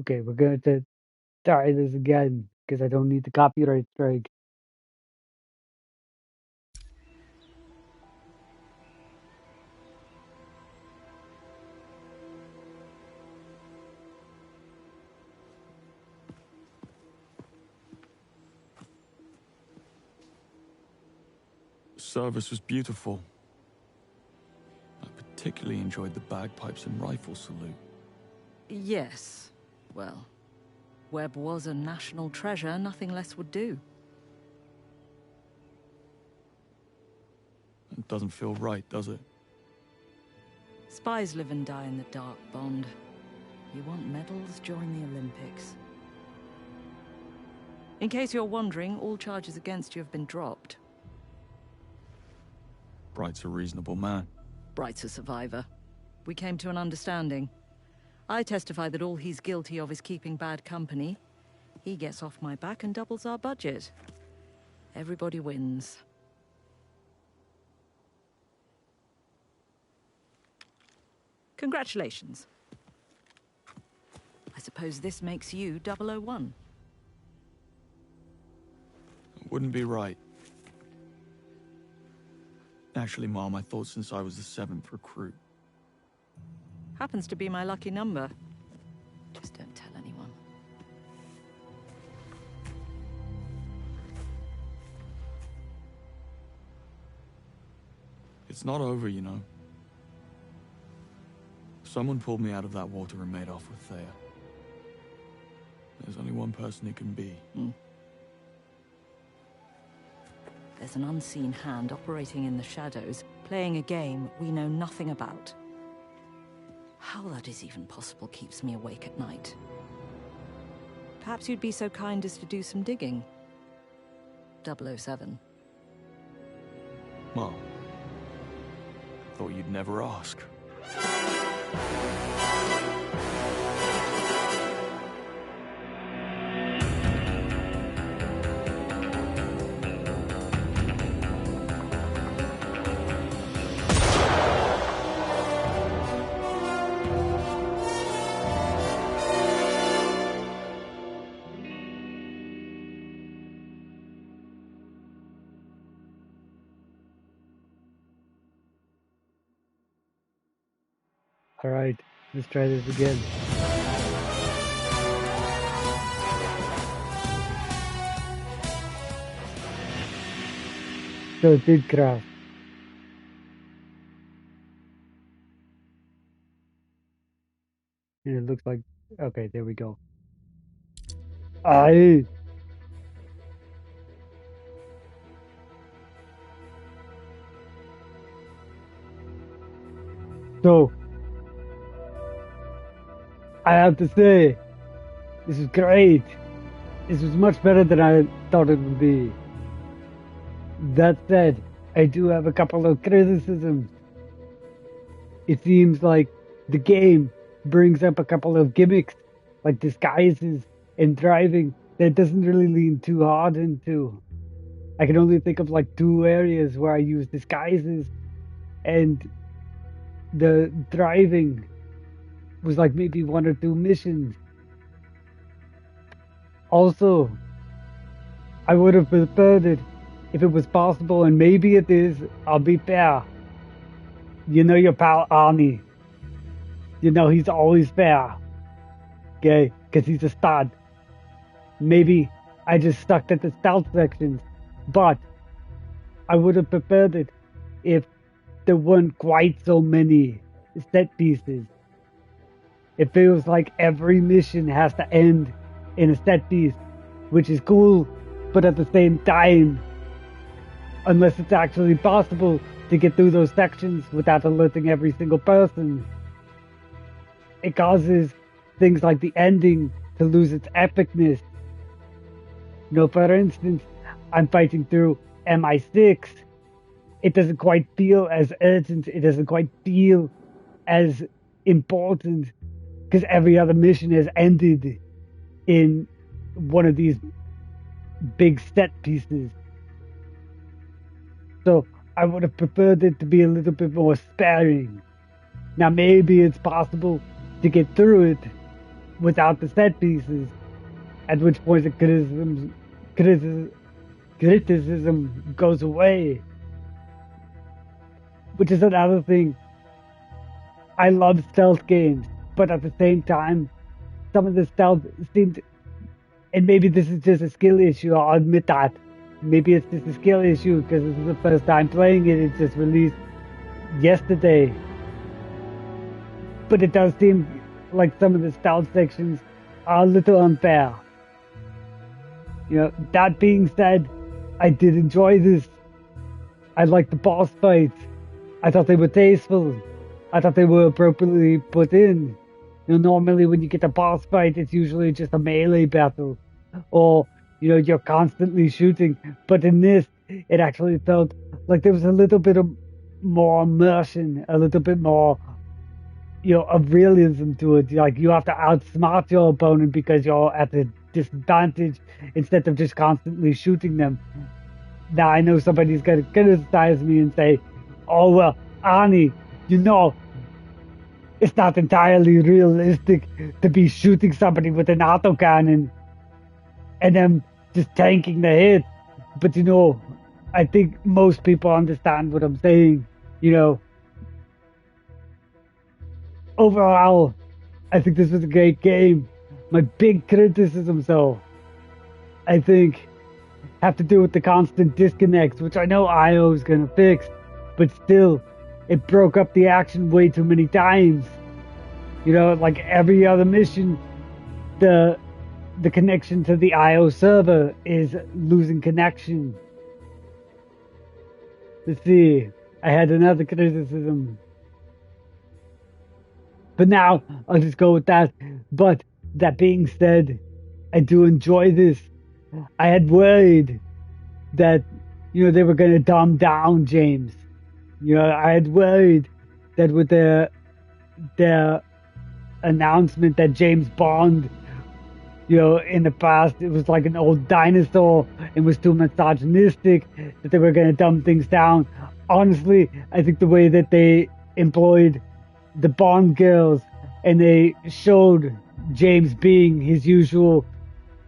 Okay, we're going to try this again because I don't need the copyright strike. The service was beautiful. I particularly enjoyed the bagpipes and rifle salute. Yes. Well, Webb was a national treasure. Nothing less would do. It doesn't feel right, does it? Spies live and die in the dark, Bond. You want medals? Join the Olympics. In case you're wondering, all charges against you have been dropped. Bright's a reasonable man. Bright's a survivor. We came to an understanding. I testify that all he's guilty of is keeping bad company. He gets off my back and doubles our budget. Everybody wins. Congratulations. I suppose this makes you 001. It wouldn't be right. Actually, Mom, I thought since I was the 7th recruit. Happens to be my lucky number. Just don't tell anyone. It's not over, you know. Someone pulled me out of that water and made off with Thea. There's only one person it can be. There's an unseen hand operating in the shadows, playing a game we know nothing about. How that is even possible keeps me awake at night. Perhaps you'd be so kind as to do some digging. 007. Mom, thought you'd never ask. Alright, let's try this again. So it did crash. And it looks like, okay, there we go. Aye. So, I have to say, this is great. This was much better than I thought it would be. That said, I do have a couple of criticisms. It seems like the game brings up a couple of gimmicks, like disguises and driving, that it doesn't really lean too hard into. I can only think of like 2 areas where I use disguises, and the driving was like maybe 1 or 2 missions. Also, I would have preferred it if it was possible, and maybe it is. I'll be fair. You know your pal Arnie. You know he's always fair. Okay? Because he's a stud. Maybe I just stuck at the stealth sections. But I would have preferred it if there weren't quite so many set pieces. It feels like every mission has to end in a set piece, which is cool, but at the same time, unless it's actually possible to get through those sections without alerting every single person, it causes things like the ending to lose its epicness. You know, for instance, I'm fighting through MI6. It doesn't quite feel as urgent. It doesn't quite feel as important because every other mission has ended in one of these big set pieces. So I would have preferred it to be a little bit more sparing. Now maybe it's possible to get through it without the set pieces, at which point the criticism goes away. Which is another thing. I love stealth games, but at the same time, some of the stealth seemed, and maybe this is just a skill issue, I'll admit that. Maybe it's just a skill issue because this is the first time playing it. It just released yesterday. But it does seem like some of the stealth sections are a little unfair. You know, that being said, I did enjoy this. I liked the boss fights. I thought they were tasteful. I thought they were appropriately put in. You know, normally when you get a boss fight, it's usually just a melee battle. Or, you know, you're constantly shooting. But in this, it actually felt like there was a little bit of more immersion, a little bit more, you know, of realism to it. Like, you have to outsmart your opponent because you're at a disadvantage instead of just constantly shooting them. Now, I know somebody's going to criticize me and say, oh, well, Arnie, you know, it's not entirely realistic to be shooting somebody with an autocannon and then just tanking the hit. But, you know, I think most people understand what I'm saying. You know, overall, I think this was a great game. My big criticisms, though, I think, have to do with the constant disconnects, which I know IO is going to fix, but still, it broke up the action way too many times. You know, like every other mission, the connection to the IO server is losing connection. Let's see, I had another criticism. But now, I'll just go with that. But that being said, I do enjoy this. I had worried that, you know, they were going to dumb down James. You know, I had worried that with their announcement that James Bond, you know, in the past, it was like an old dinosaur and was too misogynistic, that they were going to dumb things down. Honestly, I think the way that they employed the Bond girls and they showed James being his usual,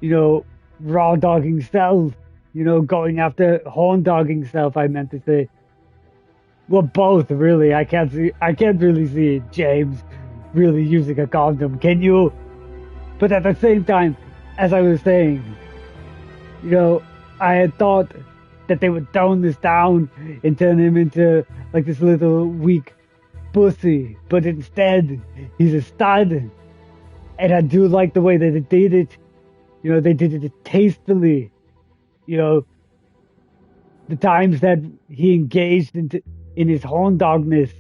you know, raw dogging self, you know, going after horn dogging self, I meant to say. Well, both, really. I can't really see James really using a condom, can you? But at the same time, as I was saying, you know, I had thought that they would tone this down and turn him into like this little weak pussy, but instead, he's a stud. And I do like the way that they did it. You know, they did it tastefully. You know, the times that he engaged in his horn dogness,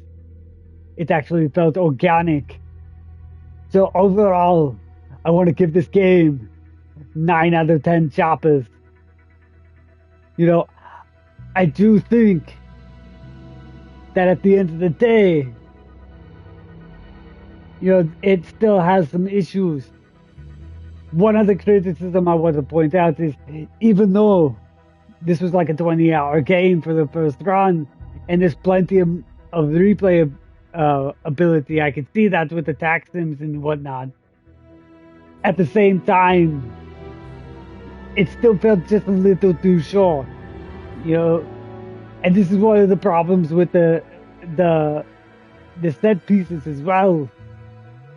it actually felt organic. So overall, I want to give this game 9 out of 10 choppers. You know, I do think that at the end of the day, you know, it still has some issues. One other criticism I want to point out is, even though this was like a 20-hour game for the first run, and there's plenty of replay ability, I could see that with the tax sims and whatnot. At the same time, it still felt just a little too short, you know. And this is one of the problems with the set pieces as well,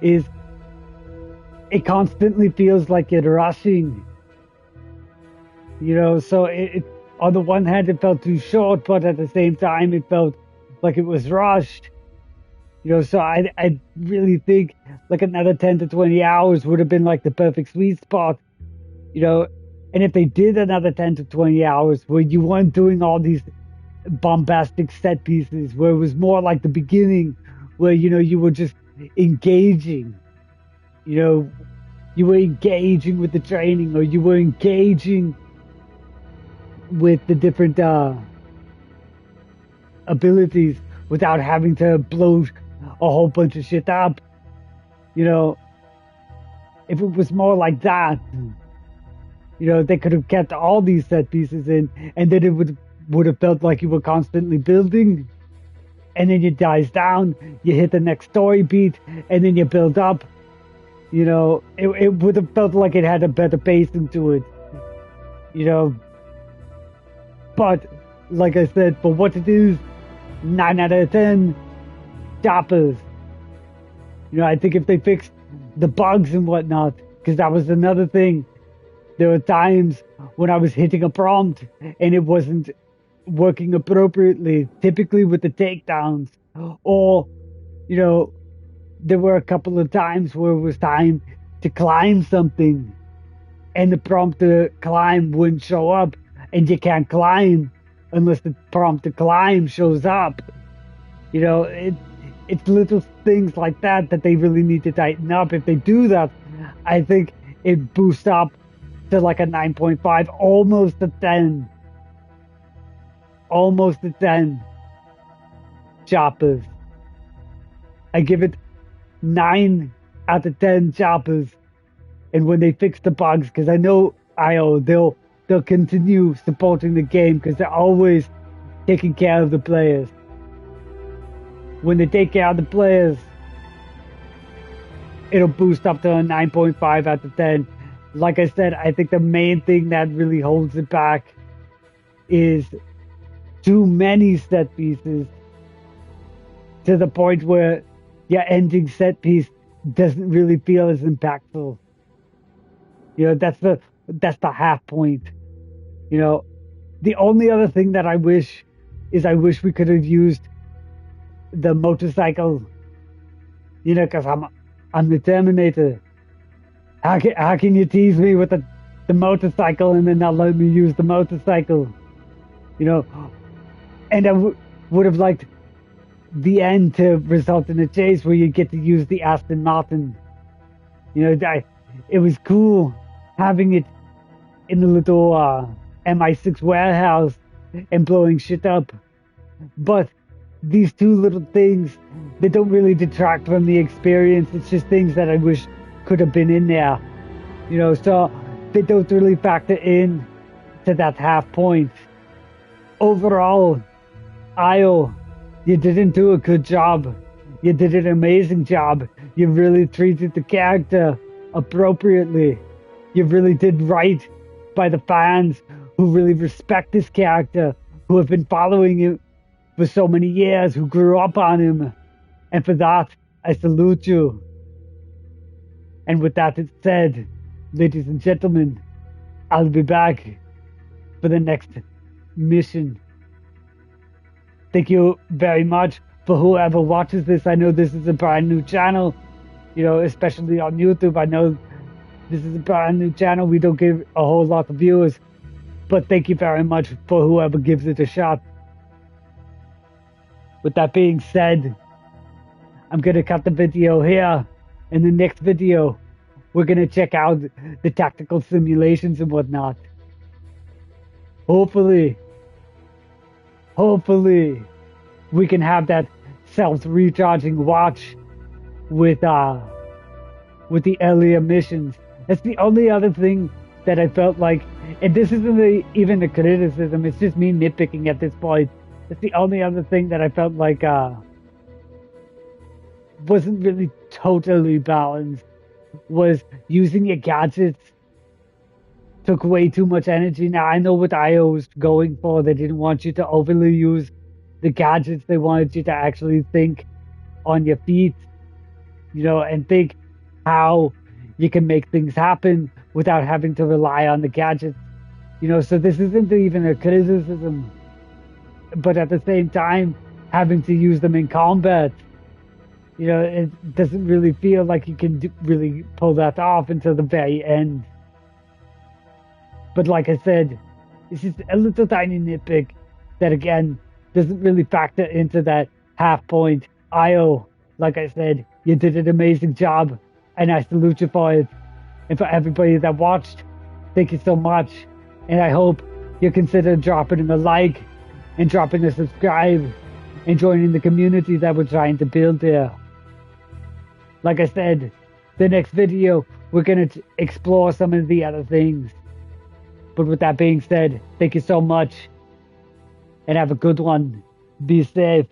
is it constantly feels like you're rushing, you know. So it on the one hand it felt too short, but at the same time it felt like it was rushed, you know. So I really think like another 10 to 20 hours would have been like the perfect sweet spot, you know. And if they did another 10 to 20 hours where you weren't doing all these bombastic set pieces, where it was more like the beginning, where, you know, you were just engaging, you know, you were engaging with the training, or you were engaging with the different abilities without having to blow a whole bunch of shit up, you know. If it was more like that, you know, they could have kept all these set pieces in, and then it would have felt like you were constantly building, and then it dies down, you hit the next story beat, and then you build up, You know, it would have felt like it had a better pacing to it. You know, but like I said, for what it is, 9 out of 10, choppers. You know, I think if they fixed the bugs and whatnot, because that was another thing. There were times when I was hitting a prompt and it wasn't working appropriately, typically with the takedowns. Or, you know, there were a couple of times where it was time to climb something and the prompt to climb wouldn't show up, and you can't climb unless the prompt to climb shows up. You know, it's little things like that that they really need to tighten up. If they do that, I think it boosts up to like a 9.5, almost a 10. Almost a 10. Choppers. I give it 9 out of 10 choppers. And when they fix the bugs, because I know they'll continue supporting the game because they're always taking care of the players. When they take care of the players, it'll boost up to a 9.5 out of 10. Like I said, I think the main thing that really holds it back is too many set pieces to the point where your ending set piece doesn't really feel as impactful. You know, that's the half point. You know, the only other thing that I wish we could have used the motorcycle. You know, because I'm the Terminator. How can you tease me with the motorcycle and then not let me use the motorcycle? You know, and I would have liked the end to result in a chase where you get to use the Aston Martin. You know, it was cool having it in the little MI6 warehouse and blowing shit up. But these two little things, they don't really detract from the experience. It's just things that I wish could have been in there. You know, so they don't really factor in to that half point. Overall, Io, you didn't do a good job. You did an amazing job. You really treated the character appropriately. You really did right by the fans who really respect this character, who have been following him for so many years, who grew up on him. And for that, I salute you. And with that said, ladies and gentlemen, I'll be back for the next mission. Thank you very much for whoever watches this. I know this is a brand new channel, you know, especially on YouTube. I know this is a brand new channel. We don't give a whole lot of viewers, but thank you very much for whoever gives it a shot. With that being said, I'm going to cut the video here. In the next video, we're going to check out the tactical simulations and whatnot. Hopefully, we can have that self-recharging watch with the earlier missions. That's the only other thing that I felt like, and this isn't even a criticism, it's just me nitpicking at this point. That's the only other thing that I felt like wasn't really totally balanced, was using your gadgets took way too much energy. Now, I know what IO was going for. They didn't want you to overly use the gadgets. They wanted you to actually think on your feet, you know, and think how you can make things happen without having to rely on the gadgets. You know, so this isn't even a criticism, but at the same time, having to use them in combat, you know, it doesn't really feel like you can really pull that off until the very end. But like I said, it's just a little tiny nitpick that, again, doesn't really factor into that half point. IO, like I said, you did an amazing job, and I salute you for it. And for everybody that watched, thank you so much. And I hope you consider dropping a like and dropping a subscribe and joining the community that we're trying to build here. Like I said, the next video, we're going to explore some of the other things. But with that being said, thank you so much and have a good one. Be safe.